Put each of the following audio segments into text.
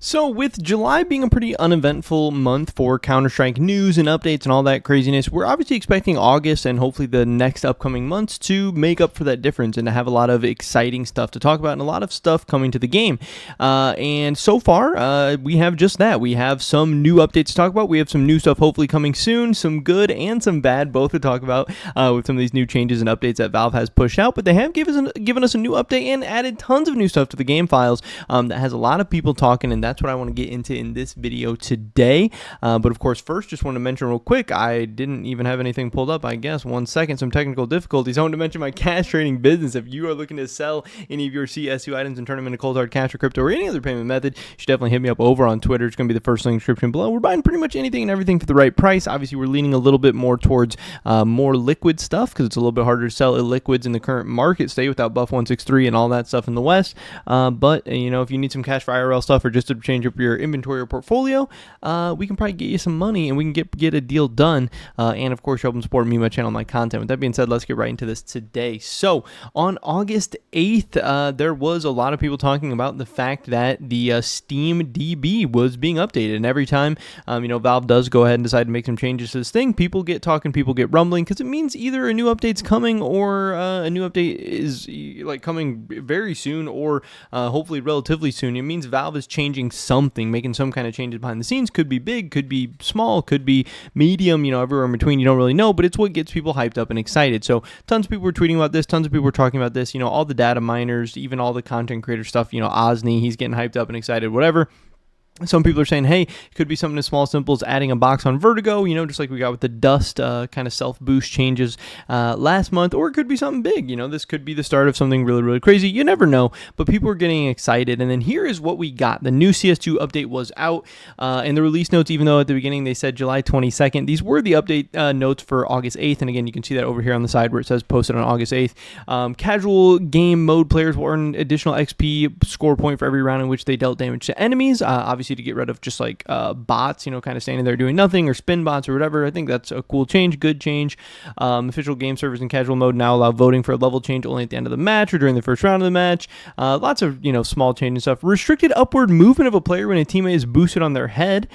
So with July being a pretty uneventful month for Counter-Strike news and updates and all that craziness, we're obviously expecting August and hopefully the next upcoming months to make up for that difference and to have a lot of exciting stuff to talk about and a lot of stuff coming to the game. And so far, we have just that. We have some new updates to talk about. We have some new stuff hopefully coming soon, some good and some bad, both to talk about with some of these new changes and updates that Valve has pushed out. But they have given us a new update and added tons of new stuff to the game files that has a lot of people talking, and that's what I want to get into in this video today. But of course, first, just want to mention real quick, I didn't even have anything pulled up, I guess. 1 second, some technical difficulties. I want to mention my cash trading business. If you are looking to sell any of your CS2 items and turn them into cold hard cash or crypto or any other payment method, you should definitely hit me up over on Twitter. It's going to be the first link in the description below. We're buying pretty much anything and everything for the right price. Obviously, we're leaning a little bit more towards more liquid stuff because it's a little bit harder to sell illiquids in the current market state without Buff 163 and all that stuff in the West. But, you know, if you need some cash for IRL stuff or just to change up your inventory or portfolio, we can probably get you some money and we can get a deal done. And of course, you're helping support me, my channel, my content. With that being said, let's get right into this today. So on August 8th, there was a lot of people talking about the fact that the Steam DB was being updated. And every time, you know, Valve does go ahead and decide to make some changes to this thing, people get talking, people get rumbling, because it means either a new update's coming or a new update is like coming very soon or hopefully relatively soon. It means Valve is changing something, making some kind of changes behind the scenes. Could be big, could be small, could be medium, you know, everywhere in between. You don't really know, but it's what gets people hyped up and excited. So tons of people were tweeting about this, tons of people were talking about this, you know, all the data miners, even all the content creator stuff, you know, Osni, he's getting hyped up and excited, whatever. Some people are saying, hey, it could be something as small, simple as adding a box on Vertigo, you know, just like we got with the Dust kind of self-boost changes last month, or it could be something big. You know, this could be the start of something really, really crazy. You never know, but people are getting excited. And then here is what we got. The new CS2 update was out, and the release notes, even though at the beginning they said July 22nd, these were the update notes for August 8th. And again, you can see that over here on the side where it says posted on August 8th. Casual game mode players will earn additional XP score point for every round in which they dealt damage to enemies. Obviously, to get rid of just like bots, you know, kind of standing there doing nothing, or spin bots or whatever. I think that's a cool change, good change. Official game servers in casual mode now allow voting for a level change only at the end of the match or during the first round of the match. Lots of, you know, small change and stuff. Restricted upward movement of a player when a teammate is boosted on their head,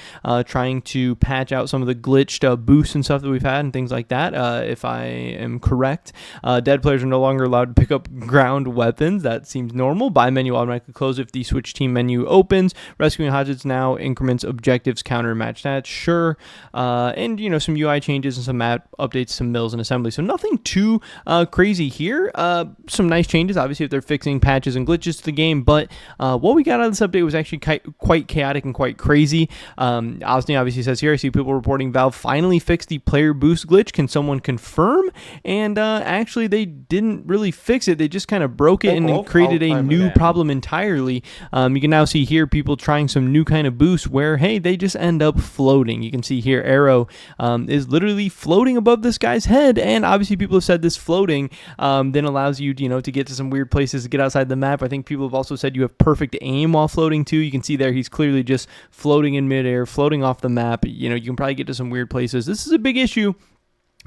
trying to patch out some of the glitched boosts and stuff that we've had and things like that, if I am correct. Dead players are no longer allowed to pick up ground weapons. That seems normal. Buy menu automatically close if the switch team menu opens. Rescuing hostages now increments objectives, counter match stats, sure. And, you know, some UI changes and some map updates, some mills and assembly. So nothing too crazy here. Some nice changes, obviously, if they're fixing patches and glitches to the game. But what we got out of this update was actually quite chaotic and quite crazy. Osni obviously says here, I see people reporting Valve finally fixed the player boost glitch. Can someone confirm? And actually, they didn't really fix it. They just kind of broke it and created a new problem entirely. You can now see here people trying some new kind of boost where, hey, they just end up floating. You can see here Arrow is literally floating above this guy's head, and obviously people have said this floating then allows you, you know, to get to some weird places, to get outside the map. I think people have also said you have perfect aim while floating too. You can see there he's clearly just floating in midair, floating off the map. You know, you can probably get to some weird places. This is a big issue.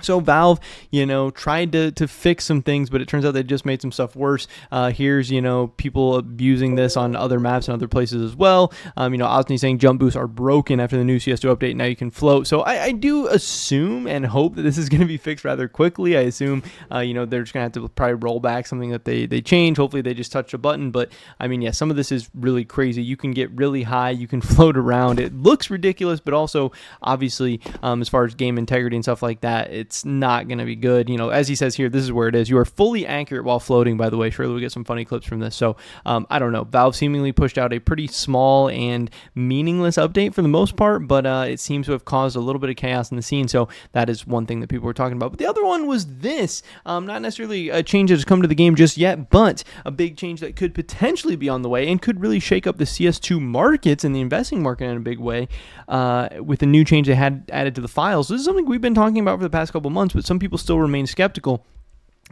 So Valve, you know, tried to fix some things, but it turns out they just made some stuff worse. Here's, you know, people abusing this on other maps and other places as well. You know, Osni saying jump boosts are broken after the new CS2 update. Now you can float. So I do assume and hope that this is going to be fixed rather quickly. I assume, you know, they're just going to have to probably roll back something that they change. Hopefully they just touch a button. But I mean, yeah, some of this is really crazy. You can get really high. You can float around. It looks ridiculous, but also obviously as far as game integrity and stuff like that, it's not going to be good. You know, as he says here, this is where it is. You are fully accurate while floating, by the way. Surely we'll get some funny clips from this. So I don't know. Valve seemingly pushed out a pretty small and meaningless update for the most part, but it seems to have caused a little bit of chaos in the scene. So that is one thing that people were talking about. But the other one was this. Not necessarily a change that has come to the game just yet, but a big change that could potentially be on the way and could really shake up the CS2 markets and the investing market in a big way with the new change they had added to the files. This is something we've been talking about for the past couple months, but some people still remain skeptical.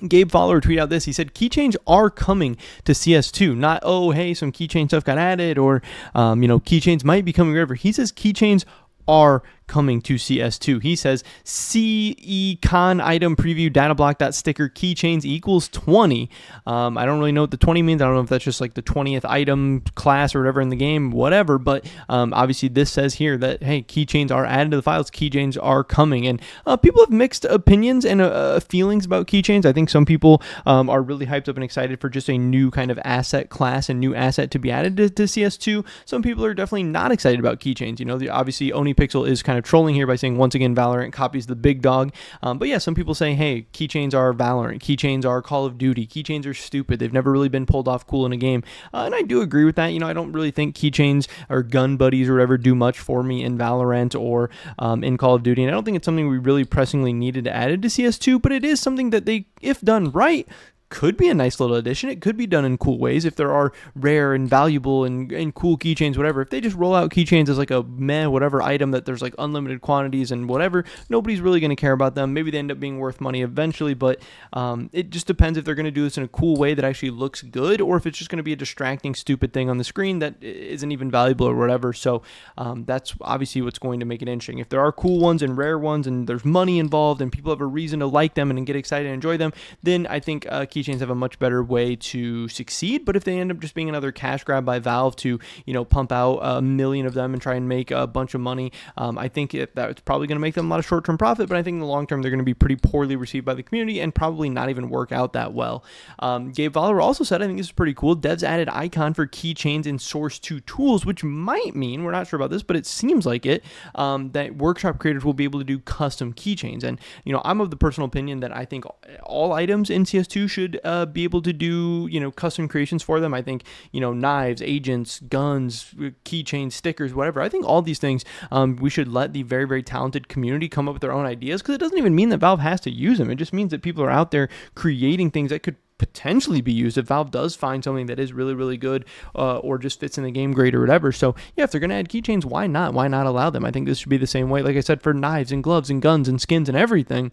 Gabe Fowler tweeted out this. He said keychains are coming to CS2. Not, oh, hey, some keychain stuff got added, or, you know, keychains might be coming wherever. He says keychains are coming to CS2. He says CE con item preview data block dot sticker keychains equals 20. I don't really know what the 20 means. I don't know if that's just like the 20th item class or whatever in the game, whatever. But obviously this says here that, hey, keychains are added to the files. Keychains are coming. And people have mixed opinions and feelings about keychains. I think some people are really hyped up and excited for just a new kind of asset class and new asset to be added to CS2. Some people are definitely not excited about keychains. You know, obviously OniPixel is kind of trolling here by saying, once again, Valorant copies the big dog. But yeah, some people say, hey, keychains are Valorant. Keychains are Call of Duty. Keychains are stupid. They've never really been pulled off cool in a game. And I do agree with that. You know, I don't really think keychains or gun buddies or whatever do much for me in Valorant or in Call of Duty. And I don't think it's something we really pressingly needed to add to CS2, but it is something that they, if done right, could be a nice little addition. It could be done in cool ways if there are rare and valuable and cool keychains, whatever. If they just roll out keychains as like a whatever item that there's like unlimited quantities and whatever, nobody's really going to care about them. Maybe they end up being worth money eventually, but it just depends if they're going to do this in a cool way that actually looks good, or if it's just going to be a distracting, stupid thing on the screen that isn't even valuable or whatever. So that's obviously what's going to make it interesting. If there are cool ones and rare ones and there's money involved and people have a reason to like them and get excited and enjoy them, then I think keychains have a much better way to succeed. But if they end up just being another cash grab by Valve to, you know, pump out 1 million of them and try and make a bunch of money, I think that's probably going to make them a lot of short-term profit, but I think in the long term they're going to be pretty poorly received by the community and probably not even work out that well. Gabe Voller also said, I think this is pretty cool, devs added icon for keychains in Source 2 tools, which might mean, we're not sure about this, but it seems like it, that workshop creators will be able to do custom keychains. And, you know, I'm of the personal opinion that I think all items in CS2 should be able to do, you know, custom creations for them. I think, you know, knives, agents, guns, keychains, stickers, whatever. I think all these things we should let the very, very talented community come up with their own ideas, because it doesn't even mean that Valve has to use them. It just means that people are out there creating things that could potentially be used if Valve does find something that is really, really good or just fits in the game great or whatever. So yeah, if they're going to add keychains, why not? Why not allow them? I think this should be the same way, like I said, for knives and gloves and guns and skins and everything.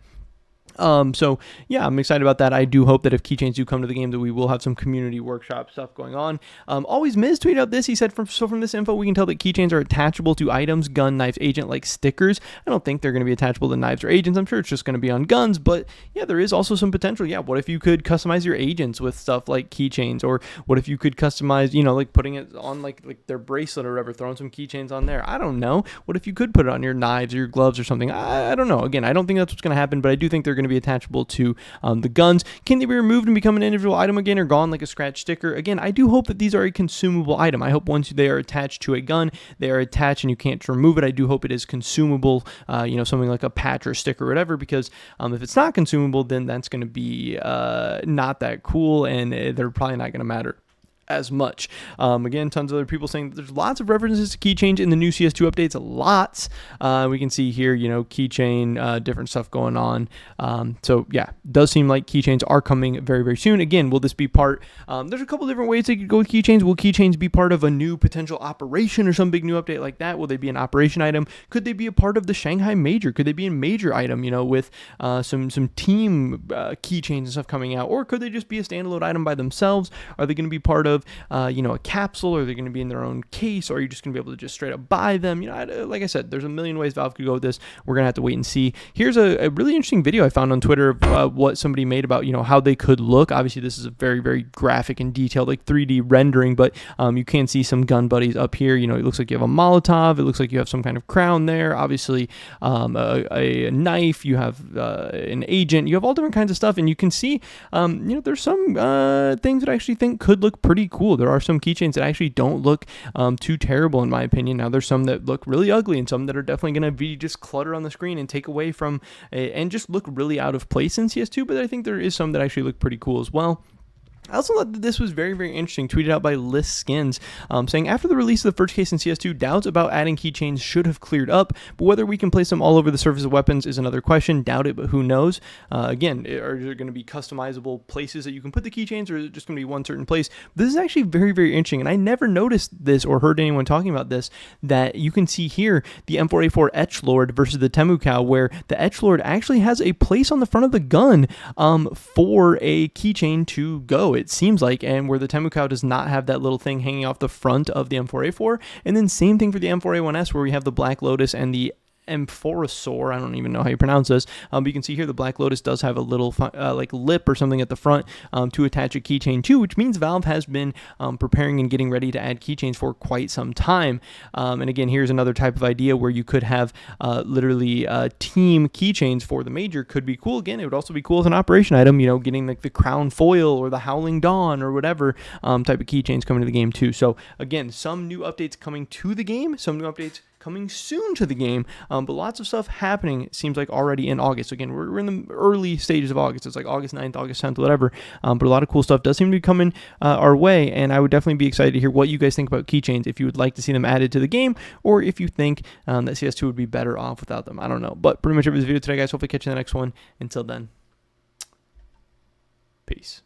So yeah, I'm excited about that. I do hope that if keychains do come to the game, that we will have some community workshop stuff going on. Always Miz tweeted out this. He said, from this info, we can tell that keychains are attachable to items, gun, knives, agent, like stickers. I don't think they're going to be attachable to knives or agents. I'm sure it's just going to be on guns, but yeah, there is also some potential. Yeah, what if you could customize your agents with stuff like keychains, or what if you could customize, you know, like putting it on like their bracelet or whatever, throwing some keychains on there. I don't know. What if you could put it on your knives or your gloves or something? I don't know. Again, I don't think that's what's going to happen, but I do think they're going to be attachable to the guns. Can they be removed and become an individual item again, or gone like a scratch sticker? Again, I do hope that these are a consumable item. I hope once they are attached to a gun, they are attached and you can't remove it. I do hope it is consumable, you know, something like a patch or a sticker or whatever, because if it's not consumable, then that's going to be not that cool, and they're probably not going to matter as much. Again, tons of other people saying that there's lots of references to keychain in the new CS2 updates. Lots. We can see here, you know, keychain, different stuff going on. So yeah, does seem like keychains are coming very, very soon. Again, will this be part? There's a couple different ways they could go with keychains. Will keychains be part of a new potential operation or some big new update like that? Will they be an operation item? Could they be a part of the Shanghai Major? Could they be a major item, you know, with some team keychains and stuff coming out? Or could they just be a standalone item by themselves? Are they going to be part of you know, a capsule, or they're going to be in their own case, or are you just going to be able to just straight up buy them? You know, like I said, there's a million ways Valve could go with this. We're going to have to wait and see. Here's a really interesting video I found on Twitter of what somebody made about, you know, how they could look. Obviously, this is a very, very graphic and detailed, like 3D rendering, but you can see some gun buddies up here. You know, it looks like you have a Molotov. It looks like you have some kind of crown there. Obviously, a knife. You have an agent. You have all different kinds of stuff, and you can see, you know, there's some things that I actually think could look pretty cool. There are some keychains that actually don't look too terrible in my opinion. Now there's some that look really ugly, and some that are definitely going to be just clutter on the screen and take away from and just look really out of place in CS2, but I think there is some that actually look pretty cool as well. I also thought that this was very, very interesting, tweeted out by List Skins, saying, after the release of the first case in CS2, doubts about adding keychains should have cleared up, but whether we can place them all over the surface of weapons is another question. Doubt it, but who knows? Again, are there going to be customizable places that you can put the keychains, or is it just going to be one certain place? This is actually very, very interesting, and I never noticed this or heard anyone talking about this, that you can see here the M4A4 Etchlord versus the Temucow, where the Etchlord actually has a place on the front of the gun for a keychain to go, it seems like, and where the Temucow does not have that little thing hanging off the front of the M4A4. And then same thing for the M4A1S, where we have the Black Lotus and the Amphorasaur. I don't even know how you pronounce this. But you can see here the Black Lotus does have a little like lip or something at the front to attach a keychain to, which means Valve has been preparing and getting ready to add keychains for quite some time. And again, here's another type of idea where you could have literally team keychains for the major. Could be cool. Again, it would also be cool as an operation item, you know, getting like the Crown Foil or the Howling Dawn or whatever type of keychains coming to the game too. So again, some new updates coming to the game, some new updates coming soon to the game, but lots of stuff happening, it seems like, already in August. So again, we're in the early stages of August. It's like August 9th, August 10th, whatever, but a lot of cool stuff does seem to be coming our way, and I would definitely be excited to hear what you guys think about keychains, if you would like to see them added to the game, or if you think that CS2 would be better off without them. I don't know, but pretty much every video today, guys. Hopefully catch you in the next one. Until then, peace.